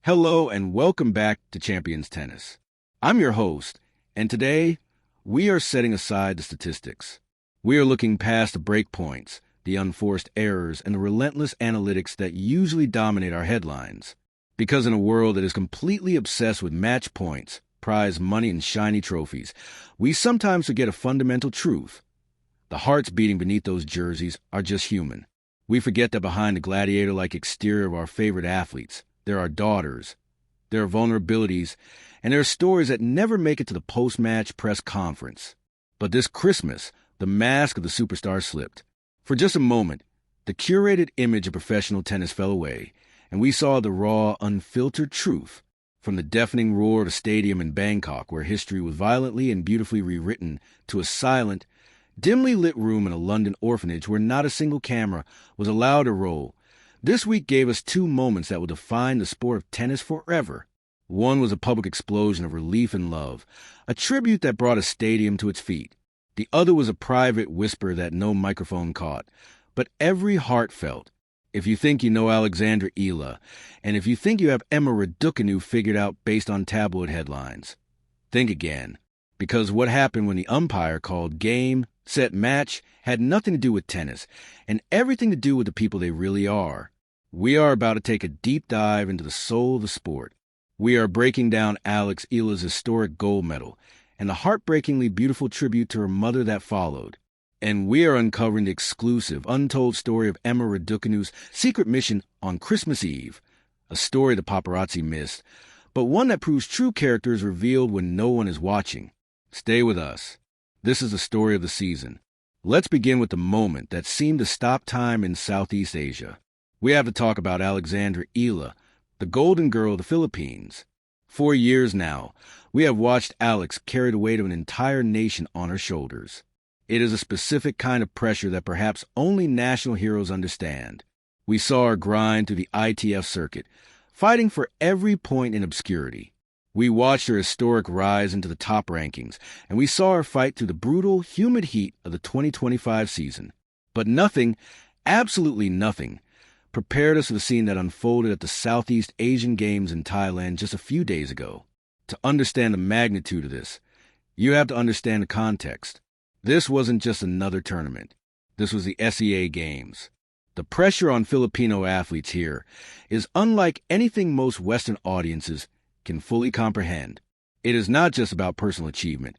Hello and welcome back to Champions Tennis. I'm your host, and today we are setting aside the statistics. We are looking past the breakpoints, the unforced errors, and the relentless analytics that usually dominate our headlines. Because in a world that is completely obsessed with match points, prize money, and shiny trophies, we sometimes forget a fundamental truth. The hearts beating beneath those jerseys are just human. We forget that behind the gladiator-like exterior of our favorite athletes, there are daughters, there are vulnerabilities, and there are stories that never make it to the post-match press conference. But this Christmas, the mask of the superstar slipped. For just a moment, the curated image of professional tennis fell away, and we saw the raw, unfiltered truth. From the deafening roar of a stadium in Bangkok, where history was violently and beautifully rewritten, to a silent, dimly lit room in a London orphanage where not a single camera was allowed to roll, this week gave us two moments that will define the sport of tennis forever. One was a public explosion of relief and love, a tribute that brought a stadium to its feet. The other was a private whisper that no microphone caught, but every heart felt. If you think you know Alexandra Eala, and if you think you have Emma Raducanu figured out based on tabloid headlines, think again. Because what happened when the umpire called game, set, match had nothing to do with tennis, and everything to do with the people they really are. We are about to take a deep dive into the soul of the sport. We are breaking down Alex Eala's historic gold medal, and the heartbreakingly beautiful tribute to her mother that followed. And we are uncovering the exclusive, untold story of Emma Raducanu's secret mission on Christmas Eve, a story the paparazzi missed, but one that proves true character is revealed when no one is watching. Stay with us. This is the story of the season. Let's begin with the moment that seemed to stop time in Southeast Asia. We have to talk about Alexandra Eala, the golden girl of the Philippines. For years now, we have watched Alex carry the weight of an entire nation on her shoulders. It is a specific kind of pressure that perhaps only national heroes understand. We saw her grind through the ITF circuit, fighting for every point in obscurity. We watched her historic rise into the top rankings, and we saw her fight through the brutal, humid heat of the 2025 season. But nothing, absolutely nothing, prepared us for the scene that unfolded at the Southeast Asian Games in Thailand just a few days ago. To understand the magnitude of this, you have to understand the context. This wasn't just another tournament. This was the SEA Games. The pressure on Filipino athletes here is unlike anything most Western audiences can fully comprehend. It is not just about personal achievement.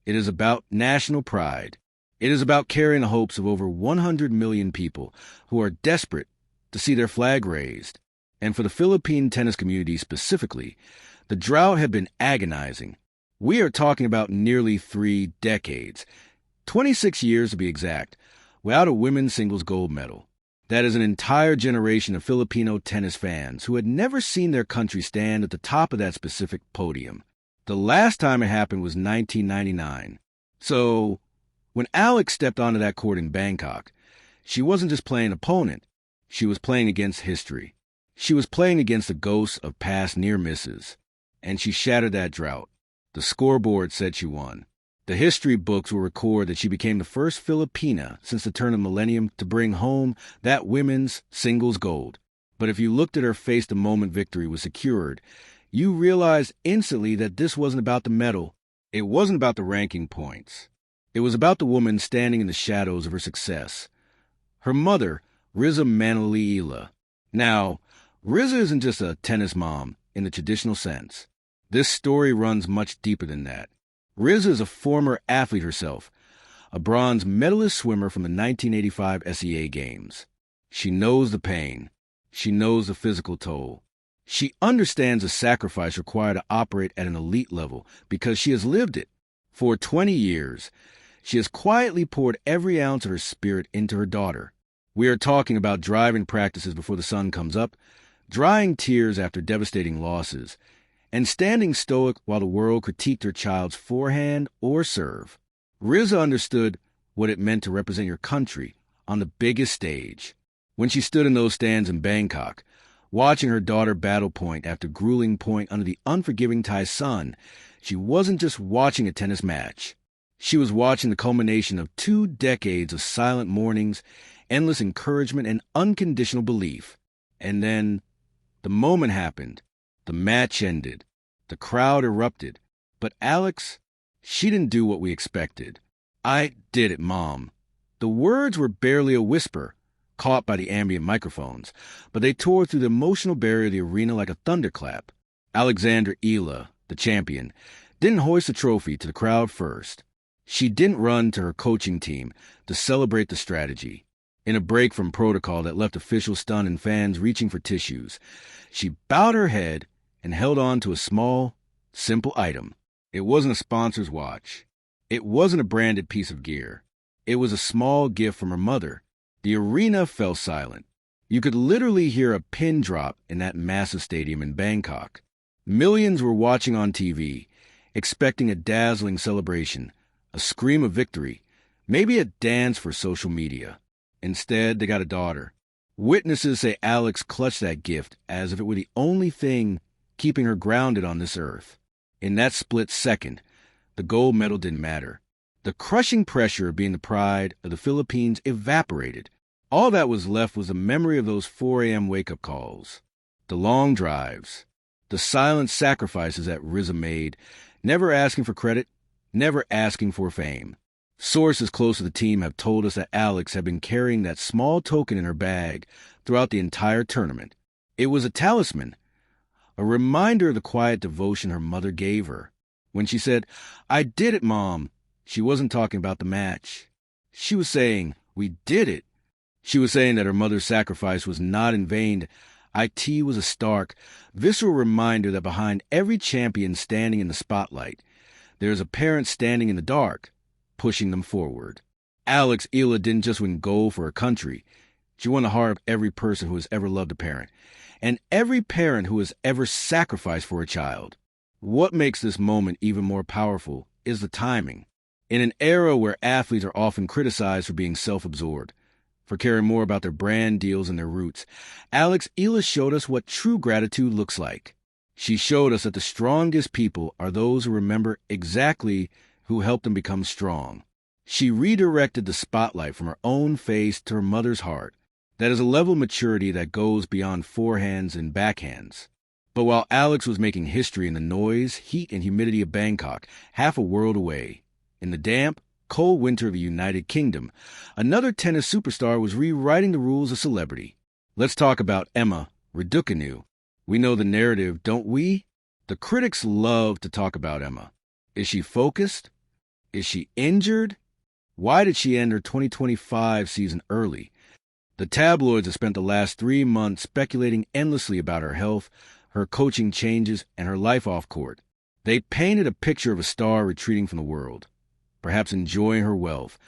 It is about national pride. It is about carrying the hopes of over 100 million people who are desperate to see their flag raised. And for the Philippine tennis community specifically, the drought had been agonizing. We are talking about nearly 3 decades, 26 years to be exact, without a women's singles gold medal. That is an entire generation of Filipino tennis fans who had never seen their country stand at the top of that specific podium. The last time it happened was 1999. So, when Alex stepped onto that court in Bangkok, she wasn't just playing an opponent. She was playing against history. She was playing against the ghosts of past near misses. And she shattered that drought. The scoreboard said she won. The history books will record that she became the first Filipina since the turn of the millennium to bring home that women's singles gold. But if you looked at her face the moment victory was secured, you realized instantly that this wasn't about the medal. It wasn't about the ranking points. It was about the woman standing in the shadows of her success. Her mother, Riza Manali Eala. Now, Riza isn't just a tennis mom in the traditional sense. This story runs much deeper than that. Riza is a former athlete herself, a bronze medalist swimmer from the 1985 SEA Games. She knows the pain. She knows the physical toll. She understands the sacrifice required to operate at an elite level because she has lived it. For 20 years, she has quietly poured every ounce of her spirit into her daughter. We are talking about driving practices before the sun comes up, drying tears after devastating losses, and standing stoic while the world critiqued her child's forehand or serve. Riza understood what it meant to represent your country on the biggest stage. When she stood in those stands in Bangkok, watching her daughter battle point after grueling point under the unforgiving Thai sun, she wasn't just watching a tennis match. She was watching the culmination of 2 decades of silent mornings, endless encouragement, and unconditional belief. And then the moment happened. The match ended. The crowd erupted. But Alex, she didn't do what we expected. "I did it, Mom." The words were barely a whisper, caught by the ambient microphones, but they tore through the emotional barrier of the arena like a thunderclap. Eala, the champion, didn't hoist the trophy to the crowd first. She didn't run to her coaching team to celebrate the strategy. In a break from protocol that left officials stunned and fans reaching for tissues, she bowed her head and held on to a small, simple item. It wasn't a sponsor's watch. It wasn't a branded piece of gear. It was a small gift from her mother. The arena fell silent. You could literally hear a pin drop in that massive stadium in Bangkok. Millions were watching on TV, expecting a dazzling celebration, a scream of victory, maybe a dance for social media. Instead, they got a daughter. Witnesses say Alex clutched that gift as if it were the only thing keeping her grounded on this earth. In that split second, the gold medal didn't matter. The crushing pressure of being the pride of the Philippines evaporated. All that was left was a memory of those 4 a.m. wake-up calls, the long drives, the silent sacrifices that Riza made, never asking for credit, never asking for fame. Sources close to the team have told us that Alex had been carrying that small token in her bag throughout the entire tournament. It was a talisman, a reminder of the quiet devotion her mother gave her. When she said, "I did it, Mom," she wasn't talking about the match. She was saying, "We did it." She was saying that her mother's sacrifice was not in vain. It was a stark, visceral reminder that behind every champion standing in the spotlight, there is a parent standing in the dark, pushing them forward. Eala didn't just win gold for her country. She won the heart of every person who has ever loved a parent, and every parent who has ever sacrificed for a child. What makes this moment even more powerful is the timing. In an era where athletes are often criticized for being self-absorbed, for caring more about their brand deals and their roots, Eala showed us what true gratitude looks like. She showed us that the strongest people are those who remember exactly who helped them become strong. She redirected the spotlight from her own face to her mother's heart. That is a level of maturity that goes beyond forehands and backhands. But while Alex was making history in the noise, heat, and humidity of Bangkok, half a world away, in the damp, cold winter of the United Kingdom, another tennis superstar was rewriting the rules of celebrity. Let's talk about Emma Raducanu. We know the narrative, don't we? The critics love to talk about Emma. Is she focused? Is she injured? Why did she end her 2025 season early? The tabloids have spent the last 3 months speculating endlessly about her health, her coaching changes, and her life off court. They painted a picture of a star retreating from the world, perhaps enjoying her wealth,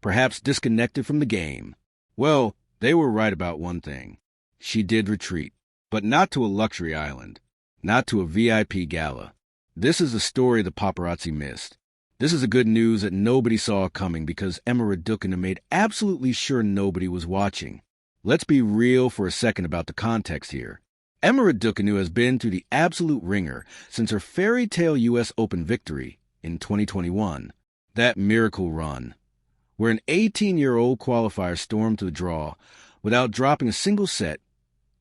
perhaps disconnected from the game. Well, they were right about one thing. She did retreat, but not to a luxury island, not to a VIP gala. This is the story the paparazzi missed. This is the good news that nobody saw coming because Emma Raducanu made absolutely sure nobody was watching. Let's be real for a second about the context here. Emma Raducanu has been through the absolute ringer since her fairy tale U.S. Open victory in 2021. That miracle run, where an 18-year-old qualifier stormed to the draw without dropping a single set,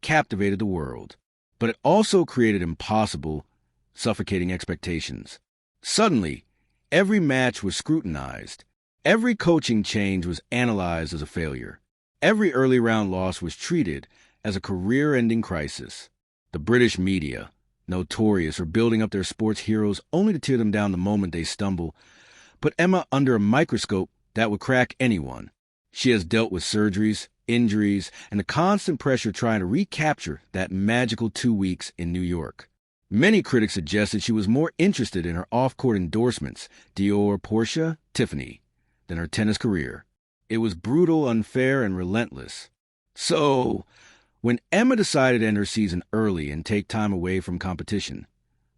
captivated the world. But it also created impossible, suffocating expectations. Suddenly, every match was scrutinized. Every coaching change was analyzed as a failure. Every early round loss was treated as a career-ending crisis. The British media, notorious for building up their sports heroes only to tear them down the moment they stumble, put Emma under a microscope that would crack anyone. She has dealt with surgeries, injuries, and the constant pressure trying to recapture that magical 2 weeks in New York. Many critics suggested she was more interested in her off-court endorsements, Dior, Porsche, Tiffany, than her tennis career. It was brutal, unfair, and relentless. So, when Emma decided to end her season early and take time away from competition,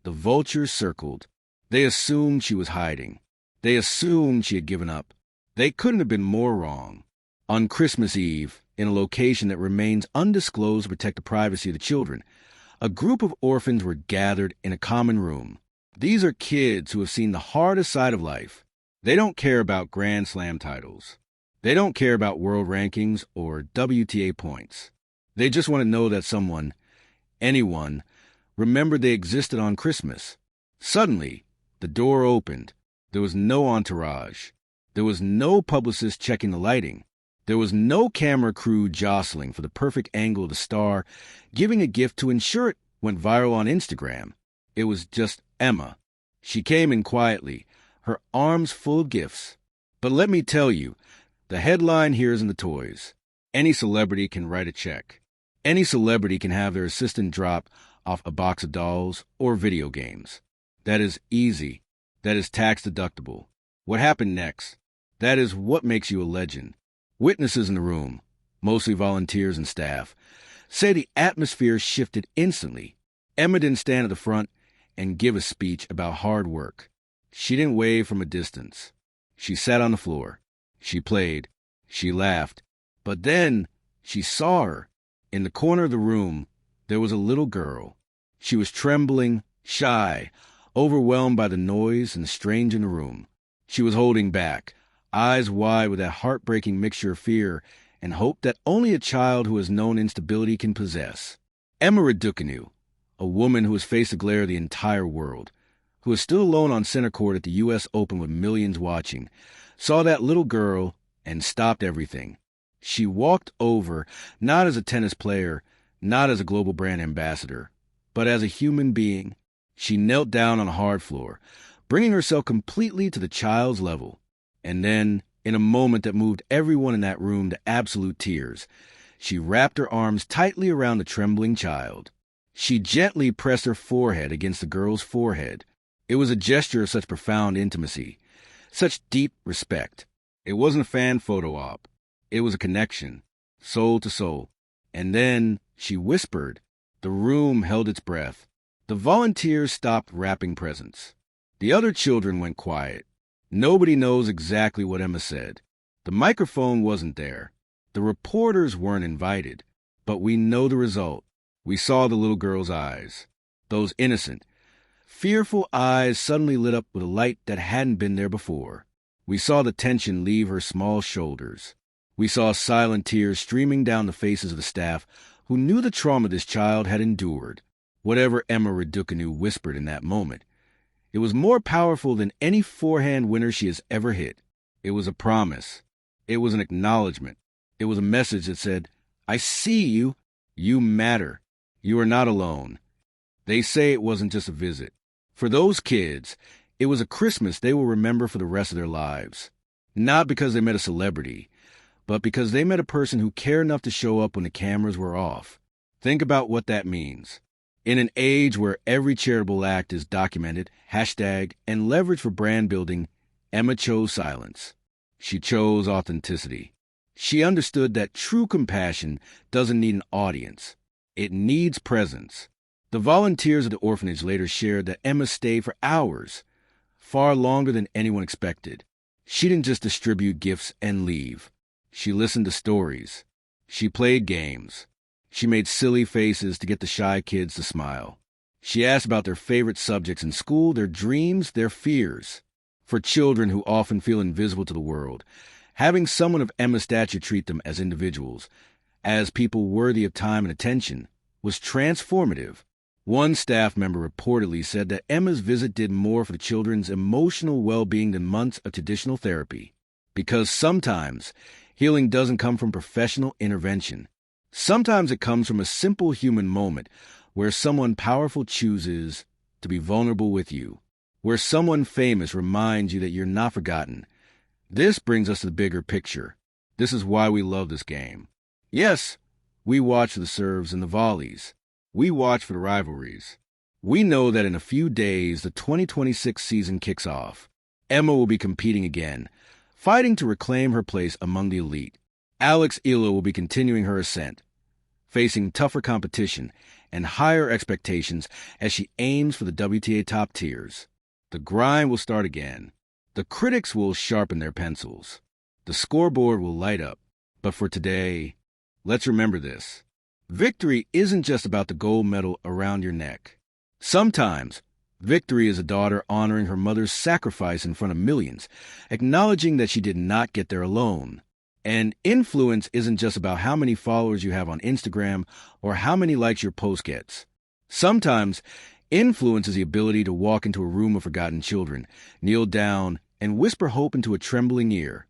the vultures circled. They assumed she was hiding. They assumed she had given up. They couldn't have been more wrong. On Christmas Eve, in a location that remains undisclosed to protect the privacy of the children, a group of orphans were gathered in a common room. These are kids who have seen the hardest side of life. They don't care about Grand Slam titles. They don't care about world rankings or WTA points. They just want to know that someone, anyone, remembered they existed on Christmas. Suddenly, the door opened. There was no entourage. There was no publicist checking the lighting. There was no camera crew jostling for the perfect angle of the star, giving a gift to ensure it went viral on Instagram. It was just Emma. She came in quietly, her arms full of gifts. But let me tell you, the headline here isn't the toys. Any celebrity can write a check. Any celebrity can have their assistant drop off a box of dolls or video games. That is easy. That is tax deductible. What happened next? That is what makes you a legend. Witnesses in the room, mostly volunteers and staff, say the atmosphere shifted instantly. Emma didn't stand at the front and give a speech about hard work. She didn't wave from a distance. She sat on the floor. She played. She laughed. But then she saw her. In the corner of the room, there was a little girl. She was trembling, shy, overwhelmed by the noise and the strange in the room. She was holding back, eyes wide with that heartbreaking mixture of fear and hope that only a child who has known instability can possess. Emma Raducanu, a woman who has faced the glare of the entire world, who is still alone on center court at the U.S. Open with millions watching, saw that little girl and stopped everything. She walked over, not as a tennis player, not as a global brand ambassador, but as a human being. She knelt down on a hard floor, bringing herself completely to the child's level. And then, in a moment that moved everyone in that room to absolute tears, she wrapped her arms tightly around the trembling child. She gently pressed her forehead against the girl's forehead. It was a gesture of such profound intimacy, such deep respect. It wasn't a fan photo op. It was a connection, soul to soul. And then she whispered. The room held its breath. The volunteers stopped wrapping presents. The other children went quiet. Nobody knows exactly what Emma said. The microphone wasn't there. The reporters weren't invited. But we know the result. We saw the little girl's eyes. Those innocent, fearful eyes suddenly lit up with a light that hadn't been there before. We saw the tension leave her small shoulders. We saw silent tears streaming down the faces of the staff who knew the trauma this child had endured. Whatever Emma Raducanu whispered in that moment, it was more powerful than any forehand winner she has ever hit. It was a promise. It was an acknowledgement. It was a message that said, I see you. You matter. You are not alone. They say it wasn't just a visit. For those kids, it was a Christmas they will remember for the rest of their lives. Not because they met a celebrity, but because they met a person who cared enough to show up when the cameras were off. Think about what that means. In an age where every charitable act is documented, hashtagged, and leveraged for brand building, Emma chose silence. She chose authenticity. She understood that true compassion doesn't need an audience. It needs presence. The volunteers of the orphanage later shared that Emma stayed for hours, far longer than anyone expected. She didn't just distribute gifts and leave. She listened to stories. She played games. She made silly faces to get the shy kids to smile. She asked about their favorite subjects in school, their dreams, their fears. For children who often feel invisible to the world, having someone of Emma's stature treat them as individuals, as people worthy of time and attention, was transformative. One staff member reportedly said that Emma's visit did more for the children's emotional well-being than months of traditional therapy. Because sometimes healing doesn't come from professional intervention. Sometimes it comes from a simple human moment where someone powerful chooses to be vulnerable with you, where someone famous reminds you that you're not forgotten. This brings us to the bigger picture. This is why we love this game. Yes, we watch for the serves and the volleys. We watch for the rivalries. We know that in a few days, the 2026 season kicks off. Emma will be competing again, fighting to reclaim her place among the elite. Eala will be continuing her ascent, facing tougher competition and higher expectations as she aims for the WTA top tiers. The grind will start again. The critics will sharpen their pencils. The scoreboard will light up. But for today, let's remember this. Victory isn't just about the gold medal around your neck. Sometimes, victory is a daughter honoring her mother's sacrifice in front of millions, acknowledging that she did not get there alone. And influence isn't just about how many followers you have on Instagram or how many likes your post gets. Sometimes, influence is the ability to walk into a room of forgotten children, kneel down, and whisper hope into a trembling ear.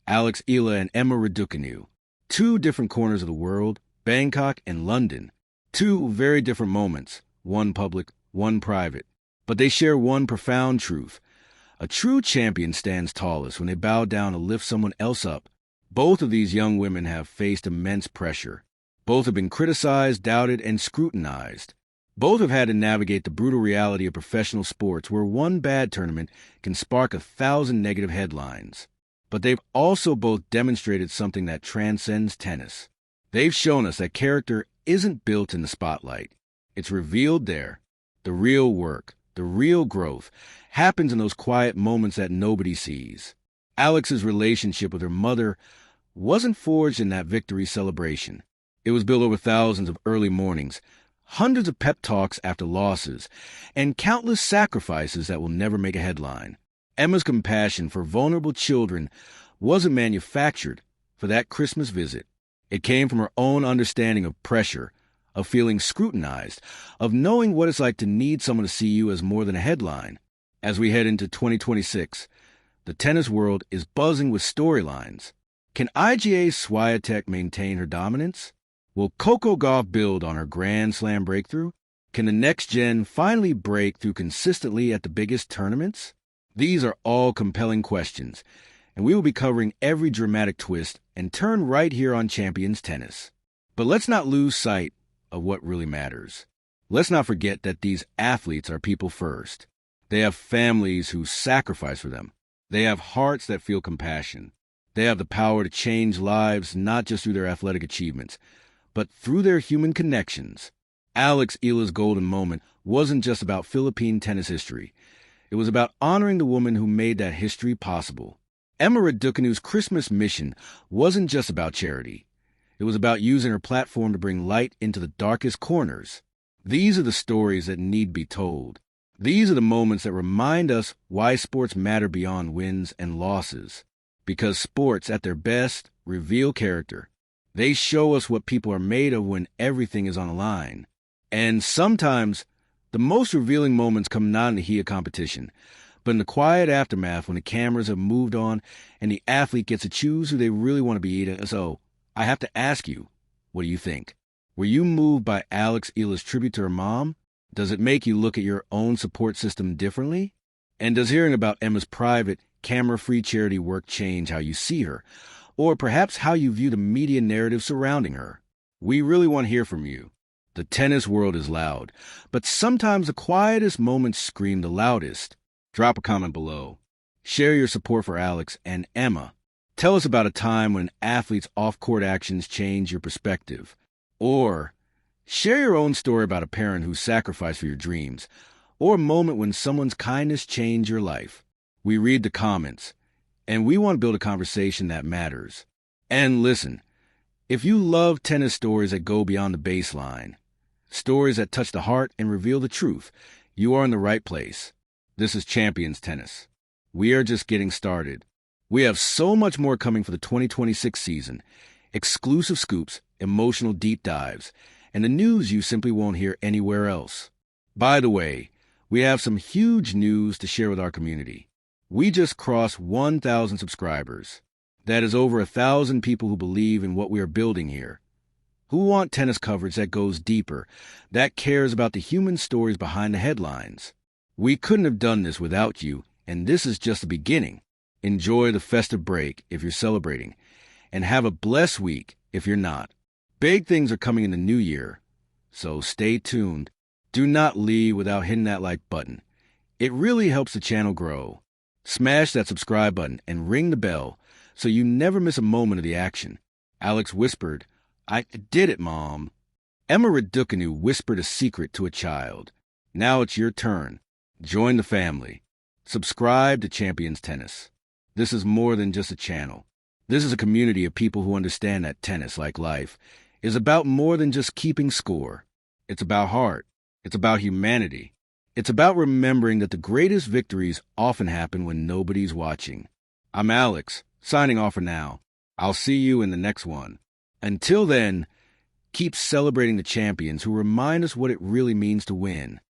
Alex, Eala, and Emma Raducanu. Two different corners of the world, Bangkok and London. Two very different moments, one public, one private. But they share one profound truth. A true champion stands tallest when they bow down to lift someone else up. Both of these young women have faced immense pressure. Both have been criticized, doubted, and scrutinized. Both have had to navigate the brutal reality of professional sports where one bad tournament can spark 1,000 negative headlines. But they've also both demonstrated something that transcends tennis. They've shown us that character isn't built in the spotlight. It's revealed there. The real work, the real growth, happens in those quiet moments that nobody sees. Alex's relationship with her mother wasn't forged in that victory celebration. It was built over thousands of early mornings, hundreds of pep talks after losses, and countless sacrifices that will never make a headline. Emma's compassion for vulnerable children wasn't manufactured for that Christmas visit. It came from her own understanding of pressure, of feeling scrutinized, of knowing what it's like to need someone to see you as more than a headline. As we head into 2026, the tennis world is buzzing with storylines. Can IGA's Swiatek maintain her dominance? Will Coco Gauff build on her Grand Slam breakthrough? Can the next gen finally break through consistently at the biggest tournaments? These are all compelling questions, and we will be covering every dramatic twist and turn right here on Champions Tennis. But let's not lose sight of what really matters. Let's not forget that these athletes are people first. They have families who sacrifice for them. They have hearts that feel compassion. They have the power to change lives not just through their athletic achievements, but through their human connections. Alex Eala's golden moment wasn't just about Philippine tennis history. It was about honoring the woman who made that history possible. Emma Raducanu's Christmas mission wasn't just about charity. It was about using her platform to bring light into the darkest corners. These are the stories that need to be told. These are the moments that remind us why sports matter beyond wins and losses. Because sports, at their best, reveal character. They show us what people are made of when everything is on the line. And sometimes, the most revealing moments come not in the heat of competition, but in the quiet aftermath when the cameras have moved on and the athlete gets to choose who they really want to be eating. So, I have to ask you, what do you think? Were you moved by Alex Eala's tribute to her mom? Does it make you look at your own support system differently? And does hearing about Emma's private, camera-free charity work change how you see her? Or perhaps how you view the media narrative surrounding her? We really want to hear from you. The tennis world is loud, but sometimes the quietest moments scream the loudest. Drop a comment below. Share your support for Alex and Emma. Tell us about a time when an athlete's off-court actions changed your perspective. Or share your own story about a parent who sacrificed for your dreams, or a moment when someone's kindness changed your life. We read the comments, and we want to build a conversation that matters. And listen, if you love tennis stories that go beyond the baseline, stories that touch the heart and reveal the truth, you are in the right place. This is Champions Tennis. We are just getting started. We have so much more coming for the 2026 season. Exclusive scoops, emotional deep dives, and the news you simply won't hear anywhere else. By the way, we have some huge news to share with our community. We just crossed 1,000 subscribers. That is over 1,000 people who believe in what we are building here, who want tennis coverage that goes deeper, that cares about the human stories behind the headlines. We couldn't have done this without you, and this is just the beginning. Enjoy the festive break if you're celebrating, and have a blessed week if you're not. Big things are coming in the new year, so stay tuned. Do not leave without hitting that like button. It really helps the channel grow. Smash that subscribe button and ring the bell so you never miss a moment of the action. Alex whispered, "I did it, Mom." Emma Raducanu whispered a secret to a child. Now it's your turn. Join the family. Subscribe to Champions Tennis. This is more than just a channel. This is a community of people who understand that tennis, like life, is about more than just keeping score. It's about heart. It's about humanity. It's about remembering that the greatest victories often happen when nobody's watching. I'm Alex, signing off for now. I'll see you in the next one. Until then, Keep celebrating the champions who remind us what it really means to win.